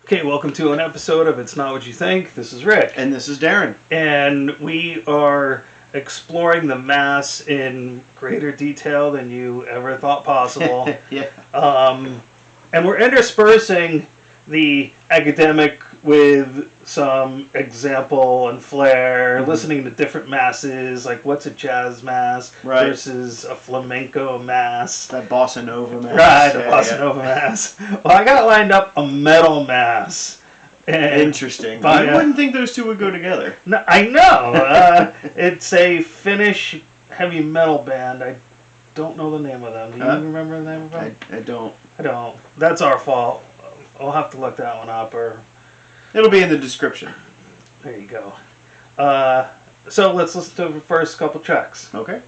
Okay, welcome to an episode of It's Not What You Think. This is Rick. And this is Darren. And we are exploring the Mass in greater detail than you ever thought possible. Yeah. And we're interspersing the academic with some example and flair, listening to different masses, like what's a jazz mass versus a flamenco mass. That bossa nova mass. Right, a bossa nova mass. Well, I got lined up a metal mass. Interesting. But, you wouldn't think those two would go together. No, I know. It's a Finnish heavy metal band. I don't know the name of them. Do you remember the name of them? I don't. I don't. That's our fault. I'll have to look that one up, or it'll be in the description. There you go. So let's listen to the first couple tracks. Okay.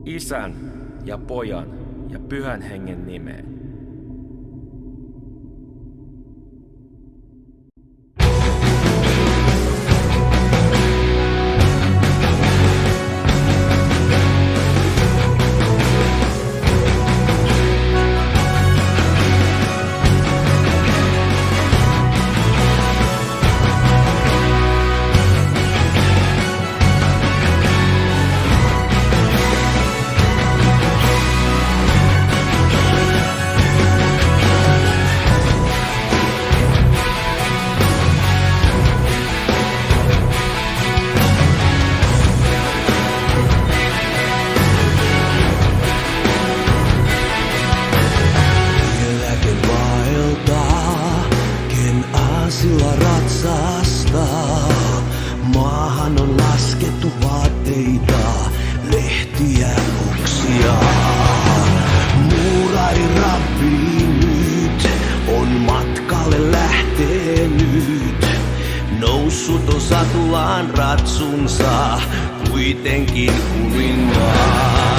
Isän ja Pojan ja Pyhän Hengen nimeen. Maahan on laskettu vaatteita, lehtiä, oksia. Muurari rabbi nyt on matkalle lähtenyt. Noussut on satulaan ratsunsa, kuitenkin kuningas.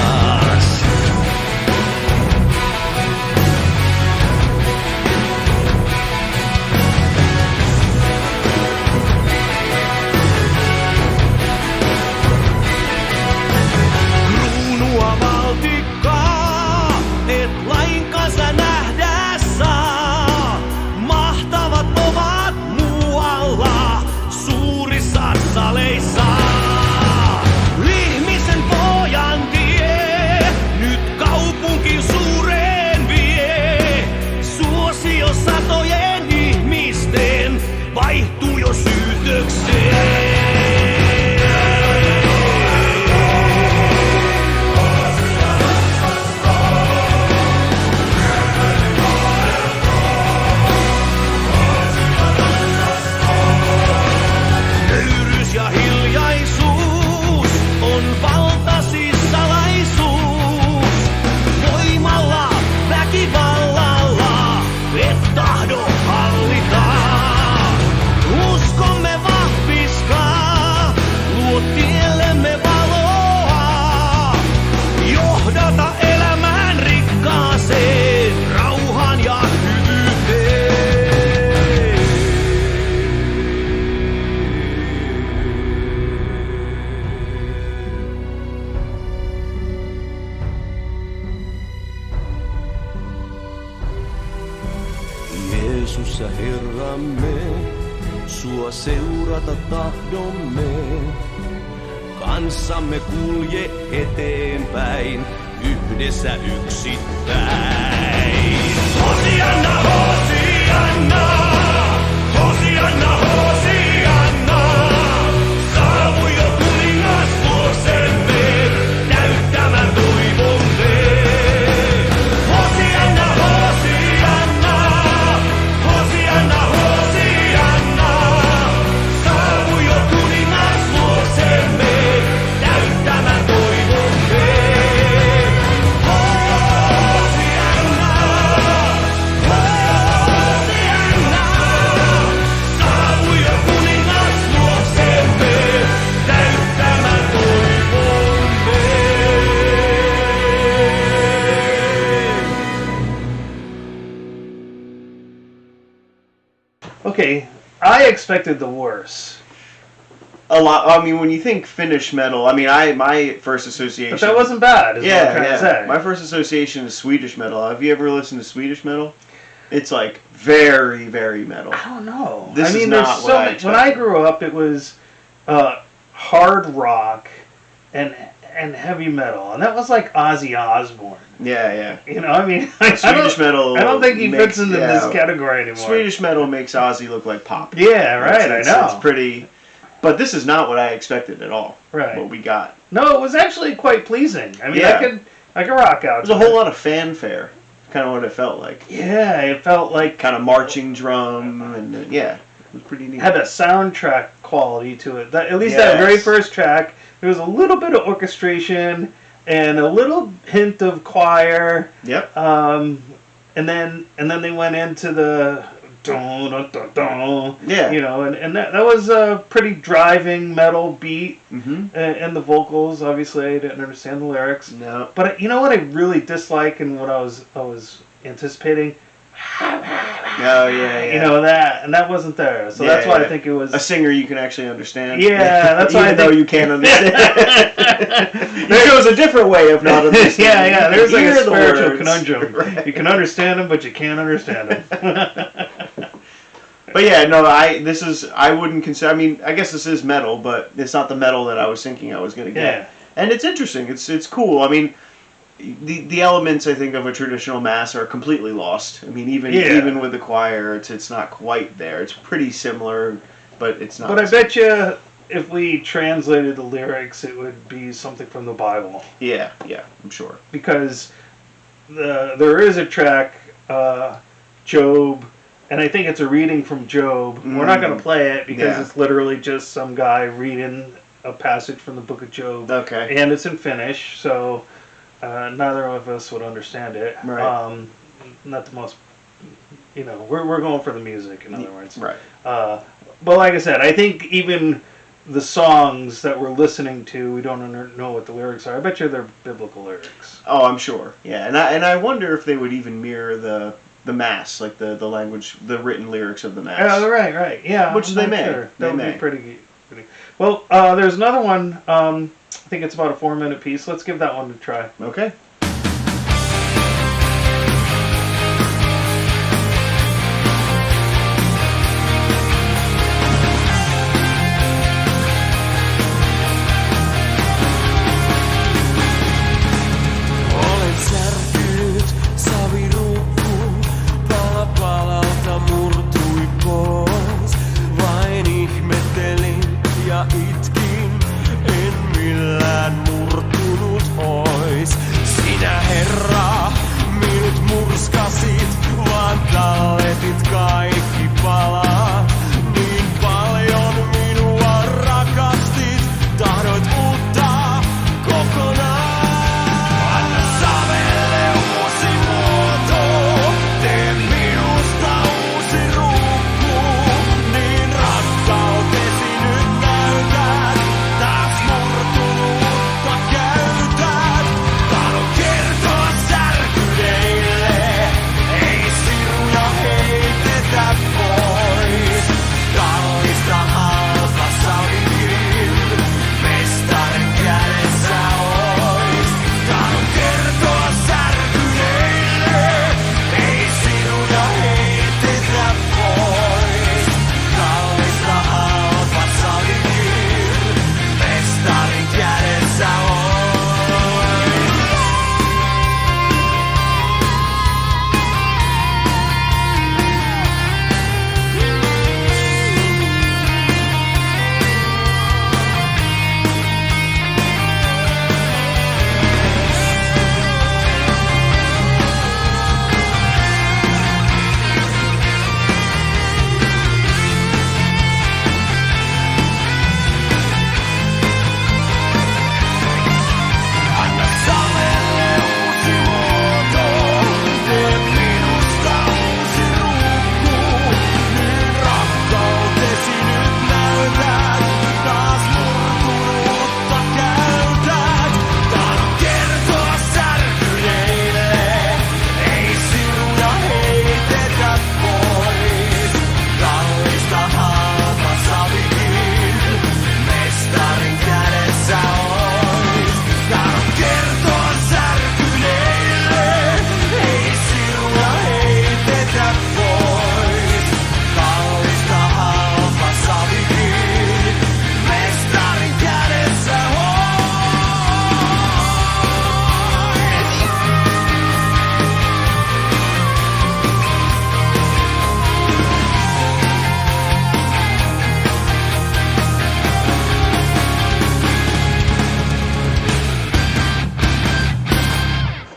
Ihmisen pojan tie Jeesus ja Herramme, sua seurata tahdomme. Kanssamme kulje eteenpäin, yhdessä yksittäin. Hosianna, Hosianna, Hosianna, Hosianna. Saavu jo kuningas luoksemme, täyttämään toivomme. Hosianna, Hosianna, Hosianna, Hosianna. Saavu jo kuningas luoksemme, täyttämään toivomme. Hosianna, Hosianna. Saavu jo kuningas luoksemme, täyttämään toivomme. Okay, I expected the worst, A lot. I mean, when you think Finnish metal, I mean, my first association. but that wasn't bad. Is what I'm trying to say. My first association is Swedish metal. Have you ever listened to Swedish metal? It's like very, very metal. I don't know. This I mean, is there's not so what I many. When I expected. grew up, it was hard rock and heavy metal, and that was like Ozzy Osbourne. Yeah, yeah. You know, I mean, Swedish metal. I don't think he makes- fits into yeah. this category anymore. Swedish metal makes Ozzy look like pop. Yeah, right. It's- I know. It's pretty. But this is not what I expected at all. Right. What we got. No, it was actually quite pleasing. I mean, Yeah. I could rock out. There's a whole lot of fanfare. Kind of what it felt like. Yeah, it felt like Kind of marching drum and yeah, it was pretty neat. had a soundtrack quality to it. That, at least that Yes. very first track, there was a little bit of orchestration and a little hint of choir. Yep. And then they went into the dun, dun, dun, dun, Yeah. you know, and that was a pretty driving metal beat, Mm-hmm. and the vocals. Obviously, I didn't understand the lyrics. No. But you know what I really dislike and what I was anticipating? Oh yeah, yeah. You know that wasn't there. So Yeah, that's why yeah. I think it was A singer you can actually understand. Yeah, that's why I Even though think- you can't understand. There goes a different way of not understanding. yeah. There's like a Hear the spiritual words. conundrum. Right. You can understand them, but you can't understand them. But yeah, no, I wouldn't consider. I mean, I guess this is metal, but it's not the metal that I was thinking I was going to get. Yeah. And it's interesting. It's cool. I mean, the elements I think of a traditional mass are completely lost. I mean, even with the choir, it's not quite there. It's pretty similar, but it's not. But I bet you, if we translated the lyrics, it would be something from the Bible, Yeah, I'm sure. because there is a track, Job. And I think it's a reading from Job. We're not going to play it because Yeah. it's literally just some guy reading a passage from the book of Job. Okay. And it's in Finnish, so neither of us would understand it. Right. Not the most, we're going for the music, in other words. Right. But like I said, I think even the songs that we're listening to, we don't know what the lyrics are. I bet you they're biblical lyrics. Oh, I'm sure. Yeah, and I wonder if they would even mirror the mass, like the language, the written lyrics of the mass. Oh, right. Yeah. Which they I'm may. sure. They That would may. be pretty. Well, there's another one. I think it's about a 4-minute piece. Let's give that one a try. Okay. Olen särkynyt, saviruukku, pala palalta murtui pois. Vain ihmettelin ja itkin, en millään murtunut ois.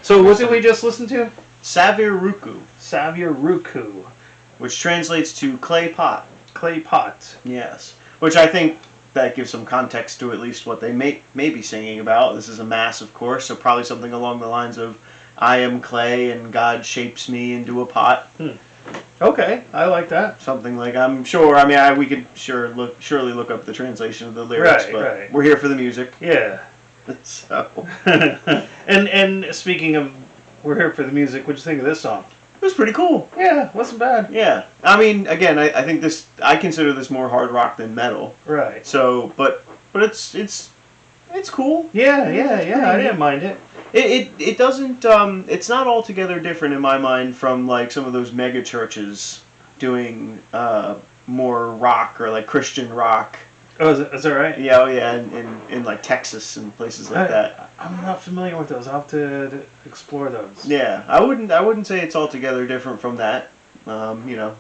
So what did we just listen to? Saviruku, Saviruku. which translates to clay pot. Clay pot. Yes. Which I think that gives some context to at least what they may be singing about. This is a mass, of course, so probably something along the lines of, I am clay and God shapes me into a pot. Okay, I like that. Something like, I'm sure, I mean, we could surely look up the translation of the lyrics, Right, but right. we're here for the music. Yeah. So, and speaking of we're here for the music, what'd you think of this song? it was pretty cool. Yeah, wasn't bad. Yeah. I mean, again, I think I consider this more hard rock than metal. Right. So, but it's cool. Yeah, I didn't mind it. It doesn't, it's not altogether different in my mind from like some of those mega churches doing more rock or like Christian rock. Oh, is that right? Yeah, in like Texas and places like that. I'm not familiar with those. I'll have to explore those. Yeah, I wouldn't say it's altogether different from that.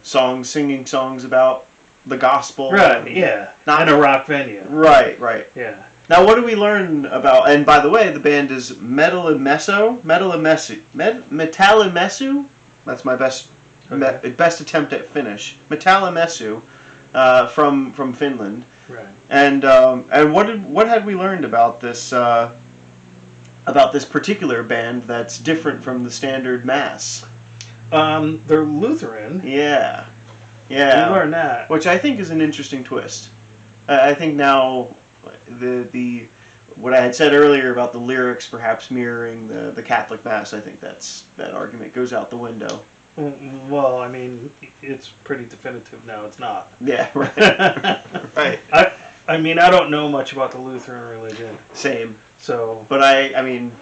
Singing songs about the gospel. Right, yeah. Not in a rock venue. Right. Yeah. Now, what do we learn about? And by the way, the band is Metalmass. That's my best attempt at Finnish. Metalmass, from Finland. Right. And what had we learned about this particular band that's different from the standard mass? They're Lutheran. Yeah. We learned that. Which I think is an interesting twist. I think now the what I had said earlier about the lyrics perhaps mirroring the Catholic Mass, I think that argument goes out the window. Well, I mean, it's pretty definitive now. It's not. Yeah, right. Right. I mean, I don't know much about the Lutheran religion. Same. So. But I mean,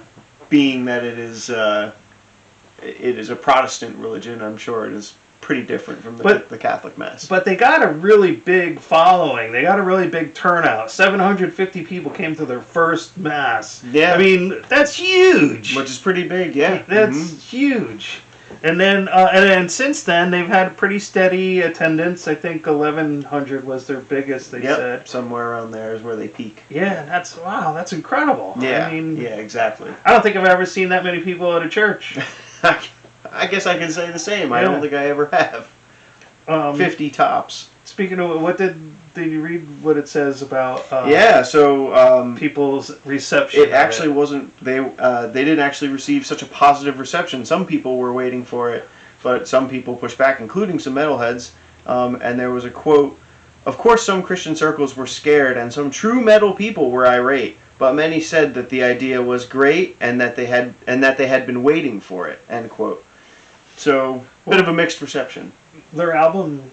being that it is a Protestant religion, I'm sure it is pretty different from the Catholic Mass. But they got a really big following. They got a really big turnout. 750 people came to their first Mass. Yeah. I mean, that's huge. Which is pretty big, yeah. That's huge. And then since then, they've had pretty steady attendance. I think 1,100 was their biggest, they said. Somewhere around there is where they peak. Yeah, that's incredible. Yeah, I mean, yeah, exactly. I don't think I've ever seen that many people at a church. I guess I can say the same. I don't think I ever have. 50 tops. Speaking of, what did you read what it says about so people's reception? It actually wasn't, they didn't actually receive such a positive reception. Some people were waiting for it, but some people pushed back, including some metalheads. And there was a quote, "Of course some Christian circles were scared and some true metal people were irate, but many said that the idea was great and that they had been waiting for it." End quote. So, bit of a mixed reception. Their album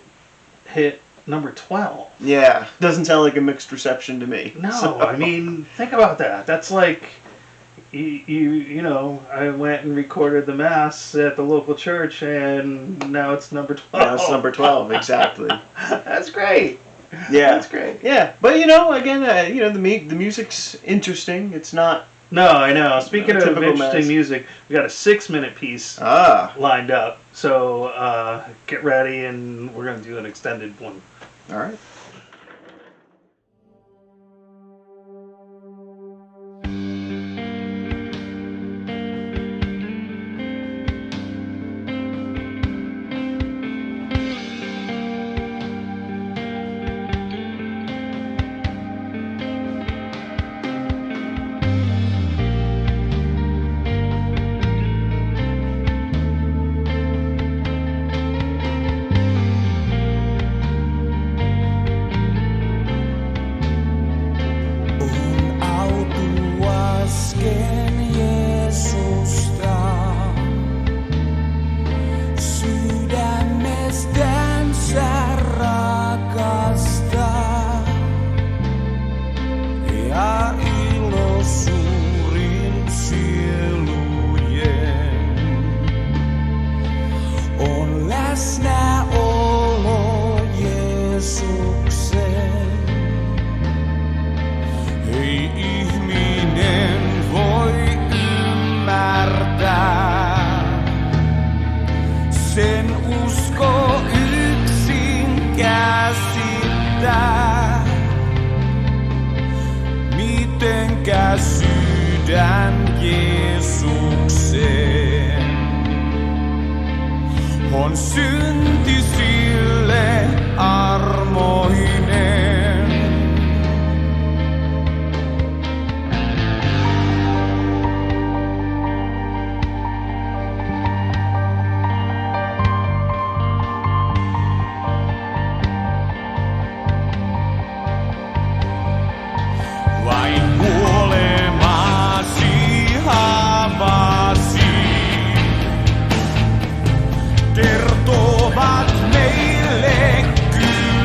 hit number 12. Yeah, doesn't sound like a mixed reception to me. No, so. I mean, think about that. That's like, you know, I went and recorded the Mass at the local church, and now it's number 12. Now it's number 12, exactly. That's great. Yeah, that's great. Yeah, but again, the music's interesting. It's not. No, I know. Speaking of interesting Mass music, we got a 6-minute piece lined up. So get ready, and we're going to do an extended one. All right. Mitenkä sydän pyhän Jeesukseen. On synti sille armoinen. Vain kuolemasi haavasi kertovat meille kyllä.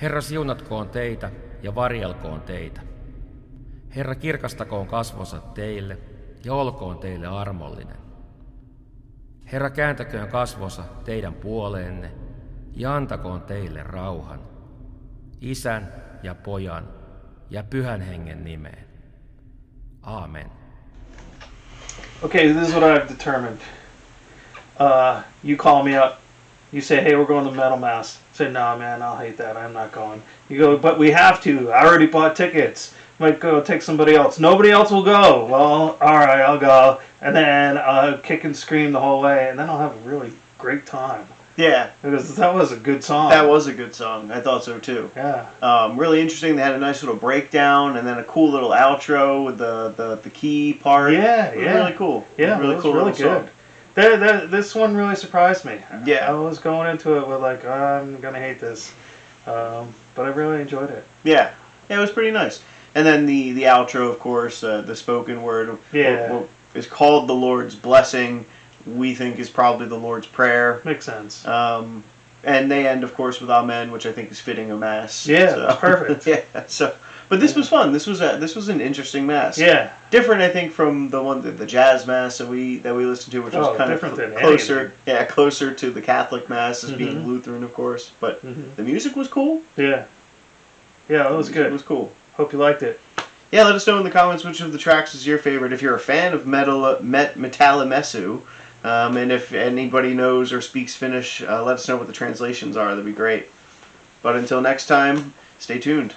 Herra siunatkoon teitä ja varjelkoon teitä. Herra kirkastakoon kasvonsa teille ja olkoon teille armollinen. Herra kääntäköön kasvonsa teidän puoleenne ja antakoon teille rauhan. Isän ja Pojan ja Pyhän Hengen nimeen. Aamen. Okay, this is what I've determined. You call me up. You say, hey, we're going to Metalmass. I say, no, man, I'll hate that. I'm not going. You go, but we have to. I already bought tickets. Might go take somebody else. Nobody else will go. Well, all right, I'll go. And then kick and scream the whole way, and then I'll have a really great time. Yeah. Because that was a good song. That was a good song. I thought so, too. Yeah. Really interesting. They had a nice little breakdown, and then a cool little outro with the key part. Yeah, It was yeah. really cool. Yeah, really it was cool really little good. song. This one really surprised me. Yeah. I was going into it with like, I'm going to hate this. But I really enjoyed it. Yeah. Yeah, it was pretty nice. And then the outro, of course, the spoken word, Yeah. is called the Lord's Blessing. We think is probably the Lord's Prayer. Makes sense. And they end, of course, with Amen, which I think is fitting a mass. Yeah, so, that's perfect. Yeah. So, but this was fun. This was an interesting mass. Yeah. Different, I think, from the jazz mass that we listened to, which was kind of different than closer. anything. Yeah, closer to the Catholic mass as being Lutheran, of course. But the music was cool. Yeah. Yeah, it was good. It was cool. Hope you liked it. Yeah, let us know in the comments which of the tracks is your favorite. If you're a fan of Metalmass, and if anybody knows or speaks Finnish, let us know what the translations are. That'd be great. But until next time, stay tuned.